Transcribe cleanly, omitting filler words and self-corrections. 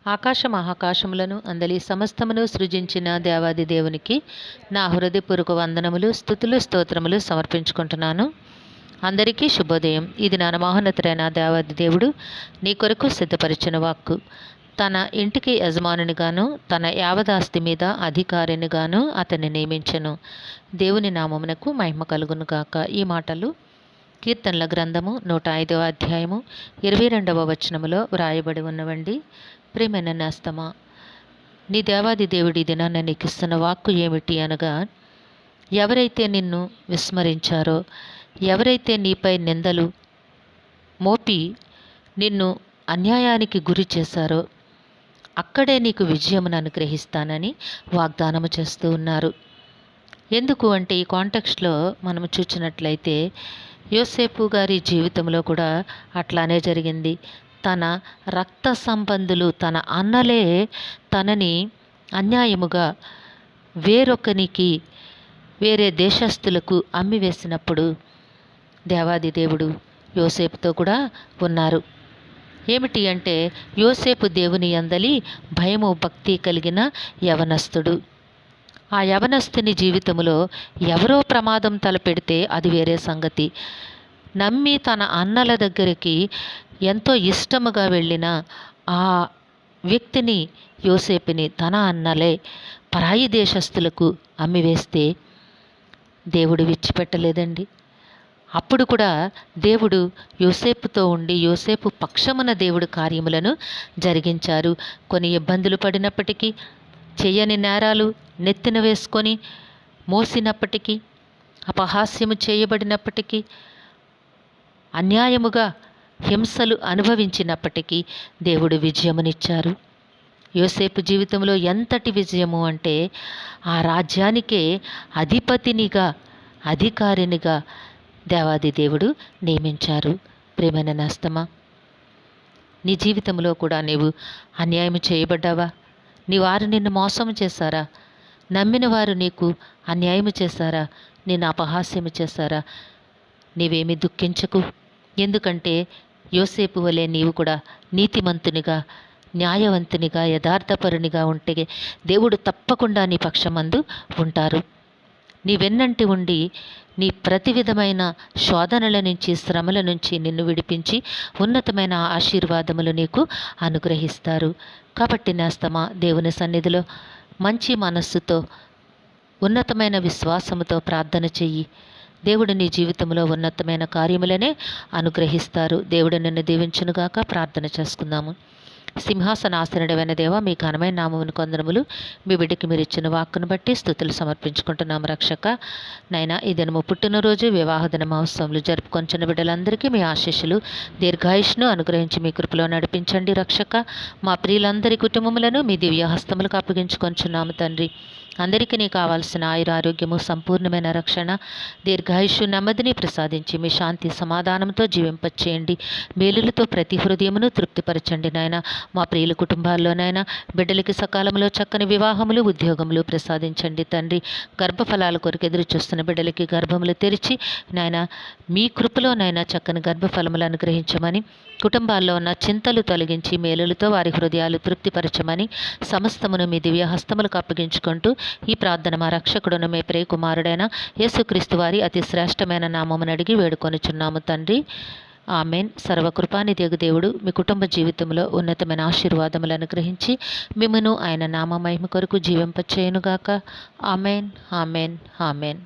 ఆకాశ మహాకాశములను అందలి సమస్తమును సృజించిన దేవాది దేవునికి నా హృదయపూర్వక వందనములు, స్తుతులు, స్తోత్రములు సమర్పించుకుంటున్నాను. అందరికీ శుభోదయం. ఇది నా మహోన్నతుడైన దేవాది దేవుడు నీ కొరకు సిద్ధపరిచిన వాక్కు. తన ఇంటికి యజమానునిగాను, తన యావదాస్తి మీద అధికారినిగాను అతన్ని నియమించెను. దేవుని నామమునకు మహిమ కలుగును గాక. ఈ మాటలు కీర్తనల గ్రంథము 105వ అధ్యాయము 22వ వచనములో వ్రాయబడి ఉన్నవండి. ప్రియమైన నేస్తమా, నీ దేవాది దేవుడి దినాన నీకు ఇస్తున్న వాక్కు ఏమిటి అనగా, ఎవరైతే నిన్ను విస్మరించారో, ఎవరైతే నీపై నిందలు మోపి నిన్ను అన్యాయానికి గురి చేశారో అక్కడే నీకు విజయమును అనుగ్రహిస్తానని వాగ్దానము చేస్తూ ఉన్నారు. ఎందుకు అంటే ఈ కాంటెక్స్ట్లో మనం చూసినట్లయితే యోసేపు గారి జీవితంలో కూడా అట్లానే జరిగింది. తన రక్త సంబంధులు, తన అన్నలే తనని అన్యాయముగా వేరొకనికి, వేరే దేశస్థులకు అమ్మివేసినప్పుడు దేవాది దేవుడు యోసేపుతో కూడా ఉన్నారు. ఏమిటి అంటే, యోసేపు దేవుని యందలి భయము భక్తి కలిగిన యవనస్తుడు. ఆ యవనస్తుని జీవితంలో ఎవరో ప్రమాదం తలపెడితే అది వేరే సంగతి. నమ్మి తన అన్నల దగ్గరికి ఎంతో ఇష్టముగా వెళ్ళిన ఆ వ్యక్తిని, యోసేపుని, తన అన్నలే పరాయి దేశస్థులకు అమ్మివేస్తే దేవుడు విడిచిపెట్టలేదండి. అప్పుడు కూడా దేవుడు యోసేపుతో ఉండి యోసేపు పక్షమున దేవుడు కార్యములను జరిగించారు. కొన్ని ఇబ్బందులు పడినప్పటికీ, చేయని నేరాలు నెత్తిన వేసుకొని మోసినప్పటికీ, అపహాస్యము చేయబడినప్పటికీ, అన్యాయముగా హింసలు అనుభవించినప్పటికీ దేవుడు విజయమునిచ్చారు. యోసేపు జీవితంలో ఎంతటి విజయము అంటే, ఆ రాజ్యానికే అధిపతినిగా, అధికారినిగా దేవాది దేవుడు నియమించారు. ప్రియమైన నేస్తమా, నీ జీవితంలో కూడా నీవు అన్యాయం చేయబడ్డావా? నీ వారు నిన్ను మోసం చేశారా? నమ్మిన వారు నీకు అన్యాయం చేశారా? నిన్ను అపహాస్యము చేశారా? నీవేమీ దుఃఖించకు. ఎందుకంటే యోసేపు వలె నీవు కూడా నీతిమంతునిగా, న్యాయవంతునిగా, యథార్థపరునిగా ఉంటే దేవుడు తప్పకుండా నీ పక్షమందు ఉంటారు. నీ వెన్నంటి ఉండి నీ ప్రతి విధమైన శోధనల నుంచి, శ్రమల నుంచి నిన్ను విడిపించి ఉన్నతమైన ఆశీర్వాదములు నీకు అనుగ్రహిస్తారు. కాబట్టి నేస్తమా, దేవుని సన్నిధిలో మంచి మనస్సుతో, ఉన్నతమైన విశ్వాసముతో ప్రార్థన చెయ్యి. దేవుడు నీ జీవితంలో ఉన్నతమైన కార్యములనే అనుగ్రహిస్తారు. దేవుడు నిన్ను దీవించునుగాక. ప్రార్థన చేసుకుందాము. సింహాసనాసనుడైన దేవ, మీ ఘనమైన నామమును కొందరములు. మీ బిడ్డకి మీరు ఇచ్చిన వాక్కును బట్టి స్తుతులు సమర్పించుకుంటున్నాము. రక్షక నైనా, ఈ దినము పుట్టినరోజు, వివాహ దిన మహోత్సవములు జరుపుకొంచిన బిడ్డలందరికీ మీ ఆశీస్సులు, దీర్ఘాయుష్ను అనుగ్రహించి మీ కృపలో నడిపించండి. రక్షక, మా ప్రియులందరి కుటుంబములను మీ దివ్య హస్తములకు అప్పగించుకొంచున్నాము తండ్రి. అందరికీ నీ కావాల్సిన ఆయురారోగ్యము, సంపూర్ణమైన రక్షణ, దీర్ఘాయుష్యు, నెమ్మదిని ప్రసాదించి మీ శాంతి సమాధానంతో జీవింపచేయండి. మేలులతో ప్రతి హృదయమును తృప్తిపరచండి నాయన. మా ప్రియుల కుటుంబాల్లోనైనా బిడ్డలకి సకాలంలో చక్కని వివాహములు, ఉద్యోగములు ప్రసాదించండి తండ్రి. గర్భఫలాల కొరకు ఎదురు చూస్తున్న బిడ్డలకి గర్భములు తెరిచి నాయన మీ కృపలోనైనా చక్కని గర్భఫలములు అనుగ్రహించమని, కుటుంబాల్లో ఉన్న చింతలు తొలగించి మేలులతో వారి హృదయాలు తృప్తిపరచమని సమస్తమును మీ దివ్య హస్తములకు అప్పగించుకుంటూ ఈ ప్రార్థన మా రక్షకుడును మీ ప్రియ కుమారుడైన యేసుక్రీస్తు వారి అతి శ్రేష్టమైన నామమును అడిగి వేడుకొనుచున్నాము తండ్రి. ఆమెన్. సర్వకృపానిధి దేవుడు మీ కుటుంబ జీవితంలో ఉన్నతమైన ఆశీర్వాదములు అనుగ్రహించి మిమ్మును ఆయన నామ మహిమ కొరకు జీవింపచేయునుగాక. Amen, amen, amen.